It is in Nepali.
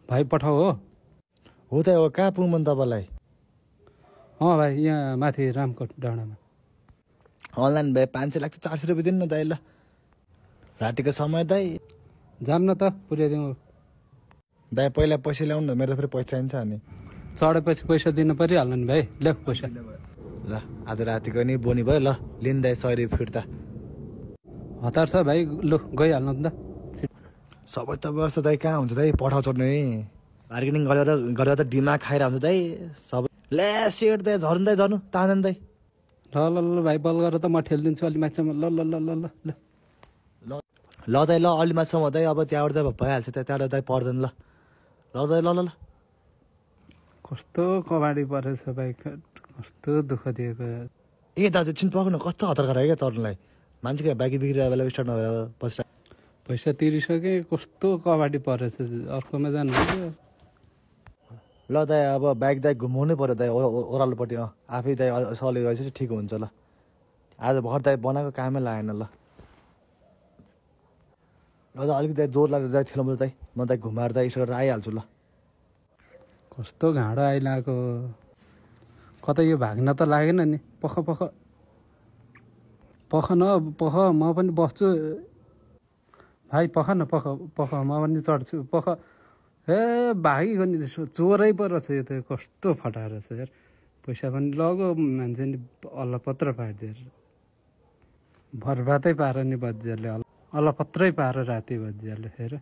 भाइ पठाऊ हो त हो, कहाँ पुग्नु मन तपाईँलाई? भाइ यहाँ माथि रामकोट डाँडामा। अनलाइन भए 500 लाग्छ, 400 रुपियाँ दिनु न दाइ। ल रातिको समय दाइ। जाम न त पुर्याइदिउँ। दाइ पहिला पैसा ल्याउनु न, मेरो त फेरि पैसा चाहिन्छ अनि। चढेपछि पैसा दिनु परिहाल्यो नि भाइ, लेख पैसा। ल आज रातिको नि बोनी भयो। ल लिनु दाइ 100 रुपियाँ फिर्ता। हतार छ भाइ, लु गइहाल्नु त। सबै त व्यवस्था दाइ कहाँ हुन्छ दाइ, पठाउ चढ्नु है। मार्केटिङ गर्दा त दिमाग खाएर हुन्छ दाइ सबै। ले सेट दाइ, झर्नु दाइ, झर्नु ताँदैन दाइ। ल ल ल भाइ, बल गरेर त म ठेलिदिन्छु अलि माथिसम्म। ल ल ल ल ल ल ल दाइ, ल अलि माथिसम्म दाइ। अब त्यहाँबाट त भइहाल्छ, त्यहाँबाट दाइ पर्दैन। ल ल दाइ, ल ल ल। कस्तो कबाडी परेछ भाइ, कस्तो दुःख दिएको। ए दाजु छिन पक्नु, कस्तो हतार गरायो क्या तर्नुलाई। मान्छेको बाइक बिग्रिरहेको बेला स्टार्ट नभएर पछि पैसा तिरिसकेँ, कस्तो कबाडी परेछ। अर्कोमा जानु ल दाइ, अब बाइक दाइ घुमाउनै पर्यो दाइ ओह्रालोपट्टि। आफै दाइ सले गएपछि ठिक हुन्छ। ल आज भर दाइ बनाएको कामै लागेन। ल ल दाइ, अलिकति दाइ जोर लागेर दाइ ठेलाउँछ दाइ, म दाइ घुमाएर दाइ यसो गरेर आइहाल्छु। ल कस्तो घाँडो आइरहेको, कतै यो भाग्न त लागेन नि। पख म पनि बस्छु भाइ। पख न, पख म पनि चढ्छु। पख ए भागेको नि, चोरै पो रहेछ यो त। कस्तो फटाएर छ यार, पैसा पनि लगो, मान्छे नि अलपत्र पारिदिएर बर्बादै पार नि बजियाले, अलपत्रै पार राति बजियाले। हेर